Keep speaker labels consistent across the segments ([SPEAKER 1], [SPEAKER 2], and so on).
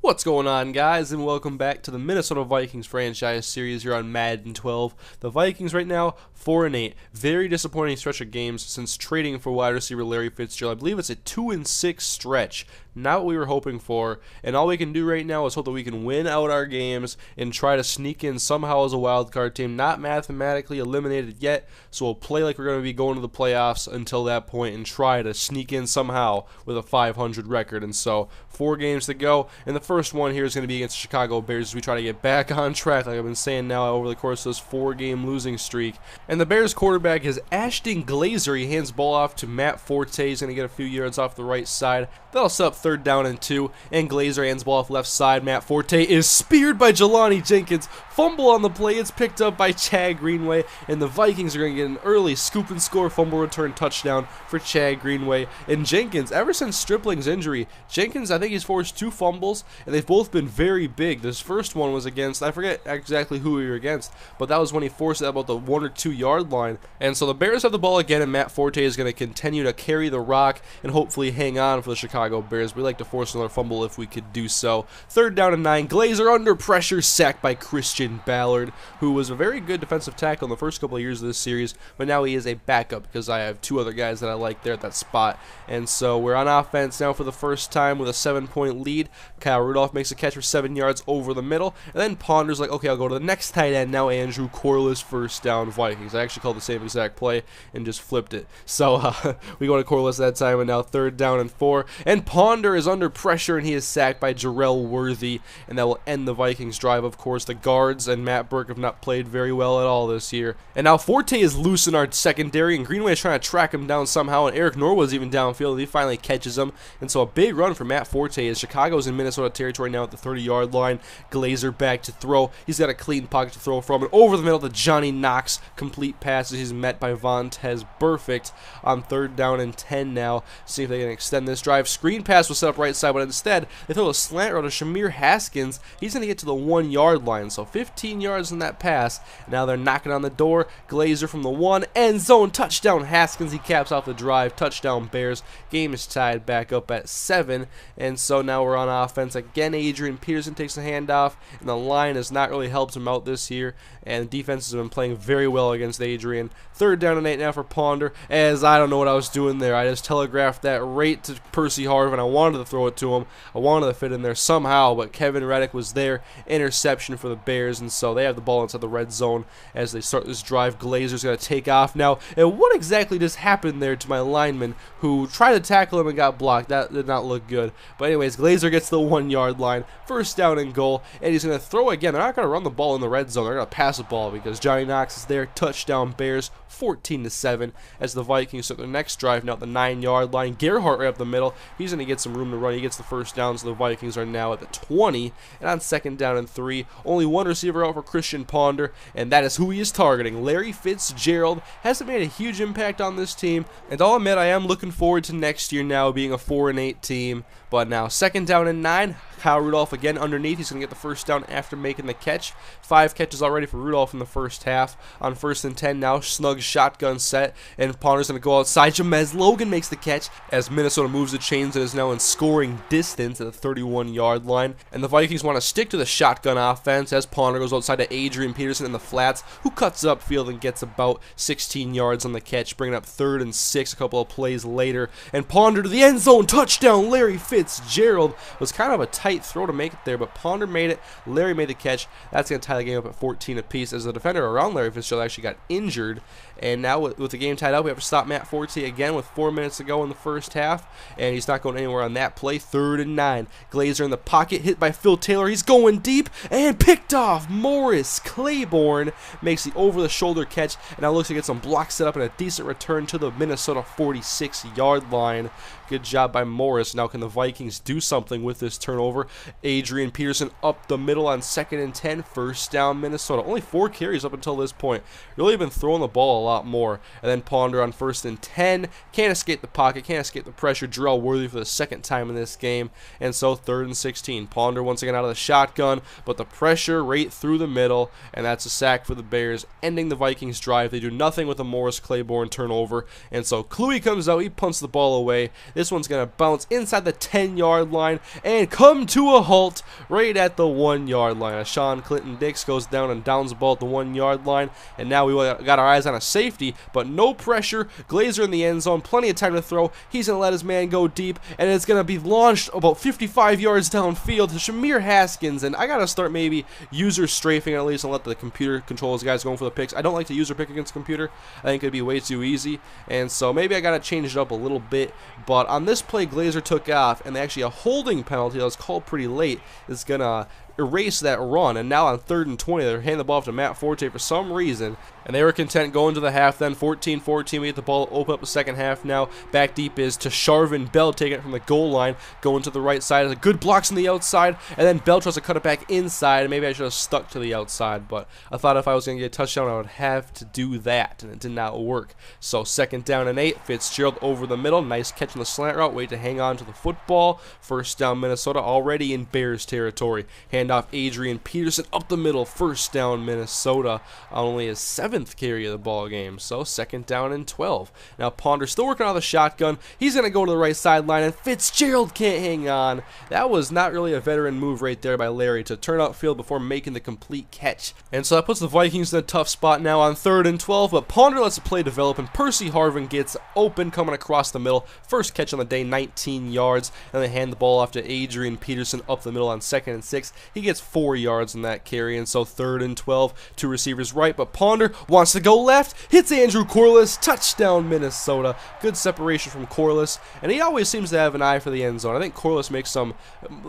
[SPEAKER 1] What's going on, guys, and welcome back to the Minnesota Vikings franchise series here on Madden 12. The Vikings right now 4-8. Very disappointing stretch of games since trading for wide receiver Larry Fitzgerald. I believe it's a 2-6 stretch. Not what we were hoping for, and all we can do right now is hope that we can win out our games and try to sneak in somehow as a wild card team. Not mathematically eliminated yet, so we'll play like we're going to be going to the playoffs until that point and try to sneak in somehow with a 500 record. And so 4 games to go, and the first one here is going to be against the Chicago Bears as we try to get back on track, like I've been saying now over the course of this 4-game losing streak. And the Bears quarterback is Ashton Glazer. He hands the ball off to Matt Forte. He's going to get a few yards off the right side. That'll set up 3rd down and 2, and Glazer hands the ball off left side. Matt Forte is speared by Jelani Jenkins. Fumble on the play. It's picked up by Chad Greenway, and the Vikings are going to get an early scoop and score fumble return touchdown for Chad Greenway. And Jenkins, ever since Stripling's injury, Jenkins, I think he's forced 2 fumbles, and they've both been very big. This first one was against, I forget exactly who he was against, but that was when he forced it about the 1 or 2 yard line. And so the Bears have the ball again, and Matt Forte is going to continue to carry the rock and hopefully hang on for the Chicago Bears. We like to force another fumble if we could do so. 3rd down and 9. Glazer under pressure, sacked by Christian Ballard, who was a very good defensive tackle in the first couple of years of this series, but now he is a backup because I have 2 other guys that I like there at that spot. And so we're on offense now for the first time with a 7-point lead. Kyle Rudolph makes a catch for 7 yards over the middle, and then Ponder's like, okay, I'll go to the next tight end now. Andrew Corliss, 1st down Vikings. I actually called the same exact play and just flipped it. So we go to Corliss that time, and now 3rd down and 4, and Ponder is under pressure, and he is sacked by Jarrell Worthy, and that will end the Vikings drive. Of course, the guards and Matt Burke have not played very well at all this year. And now Forte is loose in our secondary, and Greenway is trying to track him down somehow, and Eric Norwood's even downfield, and he finally catches him. And so a big run for Matt Forte as Chicago's in Minnesota territory now at the 30-yard line. Glazer back to throw. He's got a clean pocket to throw from, and over the middle to Johnny Knox. Complete passes. He's met by Vontez Burfict on 3rd down and 10 now. See if they can extend this drive. Screen pass was set up right side, but instead they throw a slant route to Shamir Haskins. He's going to get to the 1 yard line, so 15 yards in that pass. Now they're knocking on the door. Glazer from the 1, end zone, touchdown Haskins. He caps off the drive. Touchdown Bears. Game is tied back up at 7, and so now we're on offense again. Adrian Peterson takes the handoff, and the line has not really helped him out this year, and the defense has been playing very well against Adrian. 3rd down and 8 now for Ponder, as I don't know what I was doing there. I just telegraphed that right to Percy Harvin. I wanted to throw it to him. I wanted to fit in there somehow, but Kevin Reddick was there. Interception for the Bears, and so they have the ball inside the red zone as they start this drive. Glazer's going to take off now, and what exactly just happened there to my lineman who tried to tackle him and got blocked? That did not look good. But anyways, Glazer gets the 1 yard line, 1st down and goal, and he's going to throw again. They're not going to run the ball in the red zone. They're going to pass the ball because Johnny Knox is there. Touchdown Bears, 14-7 as the Vikings start their next drive now at the 9 yard line. Gerhardt right up the middle. He's going to get some room to run. He gets the 1st down, so the Vikings are now at the 20, and on 2nd down and 3, only 1 receiver out for Christian Ponder, and that is who he is targeting. Larry Fitzgerald hasn't made a huge impact on this team, and I'll admit I am looking forward to next year now being a 4-8 team. But now 2nd down and 9, Kyle Rudolph again underneath. He's going to get the 1st down after making the catch. 5 catches already for Rudolph in the first half. On 1st and 10 now, snug shotgun set, and Ponder's going to go outside. Jamez Logan makes the catch as Minnesota moves the chains and is now in scoring distance at the 31-yard line. And the Vikings want to stick to the shotgun offense as Ponder goes outside to Adrian Peterson in the flats, who cuts upfield and gets about 16 yards on the catch, bringing up 3rd and 6 a couple of plays later. And Ponder to the end zone, touchdown Larry Fitzgerald. Was kind of a tight throw to make it there, but Ponder made it. Larry made the catch. That's going to tie the game up at 14 apiece as the defender around Larry Fitzgerald actually got injured. And now with the game tied up, we have to stop Matt Forte again with 4 minutes to go in the first half, and he's not going anywhere on that play. 3rd and 9. Glazer in the pocket, hit by Phil Taylor. He's going deep and picked off. Morris Claiborne makes the over-the-shoulder catch, and now looks to get some blocks set up and a decent return to the Minnesota 46-yard line. Good job by Morris. Now can the Vikings do something with this turnover? Adrian Peterson up the middle on 2nd and 10. 1st down Minnesota. Only 4 carries up until this point. Really been throwing the ball a lot more. And then Ponder on 1st and 10. Can't escape the pocket. Can't escape the pressure. Jarrell Worthy for the 2nd time in this game. And so 3rd and 16. Ponder once again out of the shotgun, but the pressure right through the middle, and that's a sack for the Bears, ending the Vikings drive. They do nothing with a Morris Claiborne turnover. And so Kluey comes out. He punts the ball away. This one's going to bounce inside the 10-yard line and come to a halt right at the 1 yard line. Sean Clinton-Dix goes down and downs the ball at the 1 yard line, and now we got our eyes on a safety, but no pressure. Glazer in the end zone, plenty of time to throw. He's going to let his man go deep, and it's going to be launched about 55 yards downfield to Shamir Haskins, and I got to start maybe user strafing at least and let the computer control those guys going for the picks. I don't like to user pick against the computer. I think it'd be way too easy, and so maybe I got to change it up a little bit. But on this play, Glazer took off, and actually a holding penalty that was called pretty late is going to erase that run, and now on 3rd and 20 they're handing the ball off to Matt Forte for some reason, and they were content going to the half. Then 14-14, we get the ball open up the second half. Now back deep is to Sharvin Bell, taking it from the goal line, going to the right side. Good blocks on the outside, and then Bell tries to cut it back inside, and maybe I should have stuck to the outside, but I thought if I was going to get a touchdown I would have to do that, and it did not work. So 2nd down and 8, Fitzgerald over the middle, nice catch on the slant route, wait to hang on to the football. 1st down Minnesota, already in Bears territory. Hand off Adrian Peterson up the middle, 1st down Minnesota, on only his 7th carry of the ball game. So 2nd down and 12. Now Ponder still working on the shotgun. He's going to go to the right sideline, and Fitzgerald can't hang on. That was not really a veteran move right there by Larry to turn outfield before making the complete catch. And so that puts the Vikings in a tough spot now on 3rd and 12, but Ponder lets the play develop, and Percy Harvin gets open coming across the middle. 1st catch on the day, 19 yards, and they hand the ball off to Adrian Peterson up the middle on 2nd and 6. He gets 4 yards in that carry, and so 3rd and 12, 2 receivers right, but Ponder wants to go left, hits Andrew Corliss, touchdown Minnesota. Good separation from Corliss, and he always seems to have an eye for the end zone. I think Corliss makes some,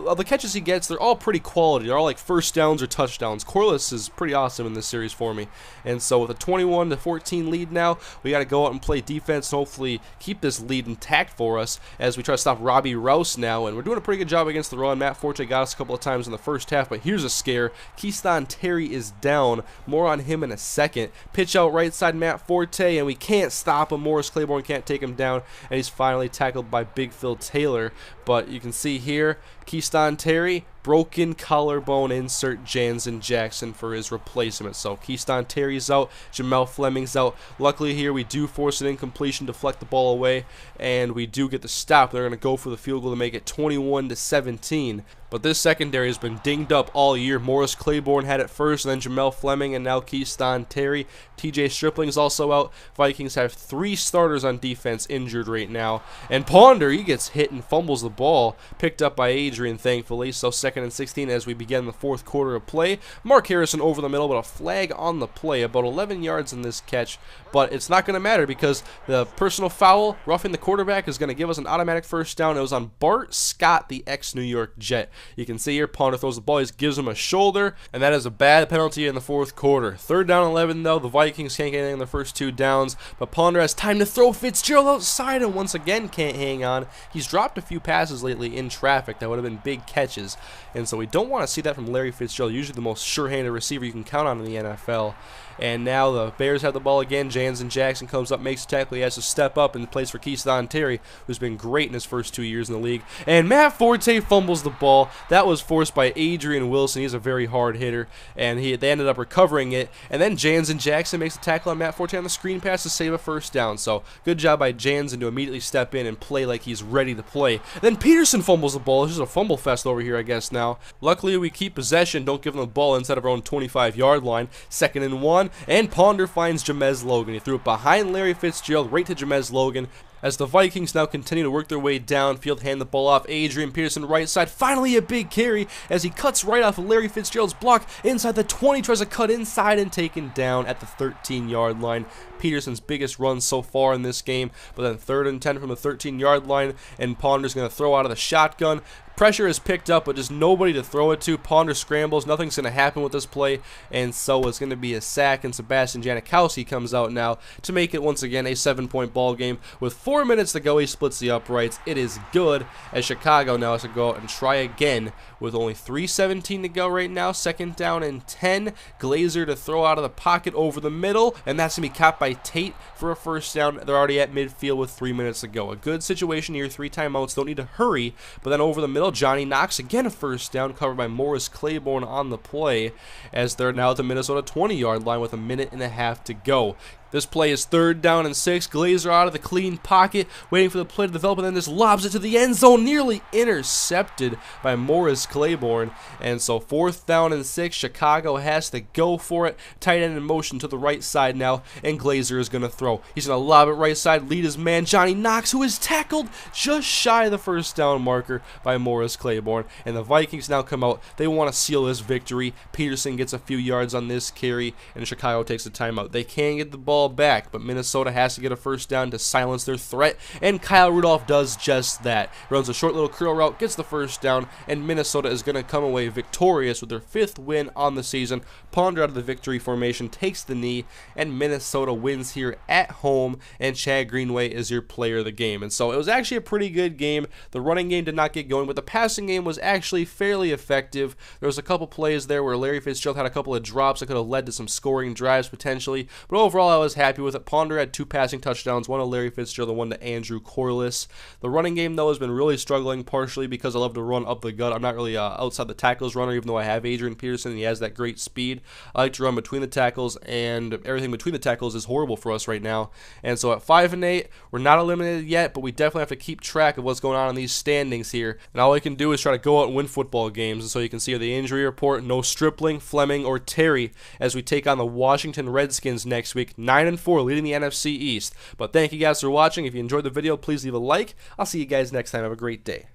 [SPEAKER 1] of the catches he gets, they're all pretty quality. They're all like 1st downs or touchdowns. Corliss is pretty awesome in this series for me, and so with a 21-14 lead now, we got to go out and play defense and hopefully keep this lead intact for us as we try to stop Robbie Rouse now, and we're doing a pretty good job against the run. Matt Forte got us a couple of times in the first half, but here's a scare. Keyshawn Terry is down. More on him in a second. Pitch out right side Matt Forte, and we can't stop him. Morris Claiborne can't take him down, and he's finally tackled by Big Phil Taylor. But you can see here, Keyshawn Terry, broken collarbone, insert Jansen Jackson for his replacement. So Keyshawn Terry's out, Jamel Fleming's out. Luckily here we do force an incompletion, deflect the ball away, and we do get the stop. They're going to go for the field goal to make it 21-17. But this secondary has been dinged up all year. Morris Claiborne had it first, and then Jamel Fleming, and now Keyshawn Terry. TJ Stripling's also out. Vikings have 3 starters on defense injured right now. And Ponder, he gets hit and fumbles the ball, picked up by Adrian, thankfully. So 2nd and 16 as we begin the 4th quarter of play. Mark Harrison over the middle, but a flag on the play. About 11 yards in this catch, but it's not going to matter because the personal foul, roughing the quarterback, is going to give us an automatic 1st down. It was on Bart Scott, the ex-New York Jet. You can see here, Ponder throws the ball, he gives him a shoulder, and that is a bad penalty in the 4th quarter. 3rd down 11 though, the Vikings can't get anything in the first 2 downs, but Ponder has time to throw. Fitzgerald outside and once again can't hang on. He's dropped a few passes lately in traffic that would have been big catches, and so we don't want to see that from Larry Fitzgerald, usually the most sure-handed receiver you can count on in the NFL. And now the Bears have the ball again. Jansen Jackson comes up, makes a tackle. He has to step up and plays for Keyshawn Terry, who's been great in his first 2 years in the league. And Matt Forte fumbles the ball. That was forced by Adrian Wilson. He's a very hard hitter, and they ended up recovering it. And then Jansen Jackson makes a tackle on Matt Forte on the screen pass to save a 1st down. So good job by Jansen to immediately step in and play like he's ready to play. Then Peterson fumbles the ball. It's just a fumble fest over here, I guess now. Luckily, we keep possession, don't give them the ball inside of our own 25-yard line. 2nd and 1. And Ponder finds Jamez Logan. He threw it behind Larry Fitzgerald right to Jamez Logan. As the Vikings now continue to work their way downfield, hand the ball off. Adrian Peterson right side. Finally a big carry as he cuts right off of Larry Fitzgerald's block inside the 20. Tries to cut inside and taken down at the 13-yard line. Peterson's biggest run so far in this game. But then 3rd and 10 from the 13-yard line, and Ponder's going to throw out of the shotgun. Pressure is picked up, but just nobody to throw it to. Ponder scrambles. Nothing's going to happen with this play, and so it's going to be a sack, and Sebastian Janikowski comes out now to make it once again a 7-point ball game. With 4 minutes to go, he splits the uprights. It is good, as Chicago now has to go out and try again with only 3:17 to go right now. 2nd down and 10. Glazer to throw out of the pocket over the middle, and that's going to be caught by Tate for a 1st down. They're already at midfield with 3 minutes to go. A good situation here, 3 timeouts, don't need to hurry, but then over the middle, Johnny Knox, again a 1st down, covered by Morris Claiborne on the play, as they're now at the Minnesota 20-yard line with a minute and a half to go. This play is 3rd down and 6. Glazer out of the clean pocket, waiting for the play to develop, and then just lobs it to the end zone, nearly intercepted by Morris Claiborne. And so 4th down and 6. Chicago has to go for it. Tight end in motion to the right side now, and Glazer is going to throw. He's going to lob it right side, lead his man Johnny Knox, who is tackled just shy of the 1st down marker by Morris Claiborne. And the Vikings now come out. They want to seal this victory. Peterson gets a few yards on this carry, and Chicago takes a timeout. They can get the ball back, but Minnesota has to get a 1st down to silence their threat, and Kyle Rudolph does just that. Runs a short little curl route, gets the 1st down, and Minnesota is going to come away victorious with their 5th win on the season. Ponder out of the victory formation, takes the knee, and Minnesota wins here at home, and Chad Greenway is your player of the game. And so it was actually a pretty good game. The running game did not get going, but the passing game was actually fairly effective. There was a couple plays there where Larry Fitzgerald had a couple of drops that could have led to some scoring drives potentially, but overall I was happy with it. Ponder had 2 passing touchdowns, one to Larry Fitzgerald and one to Andrew Corliss. The running game, though, has been really struggling, partially because I love to run up the gut. I'm not really outside the tackles runner, even though I have Adrian Peterson and he has that great speed. I like to run between the tackles, and everything between the tackles is horrible for us right now. And so at 5-8, we're not eliminated yet, but we definitely have to keep track of what's going on in these standings here. And all we can do is try to go out and win football games. And so you can see the injury report: no Stripling, Fleming, or Terry as we take on the Washington Redskins next week, 9-4, leading the NFC East. But thank you guys for watching. If you enjoyed the video, please leave a like. I'll see you guys next time. Have a great day.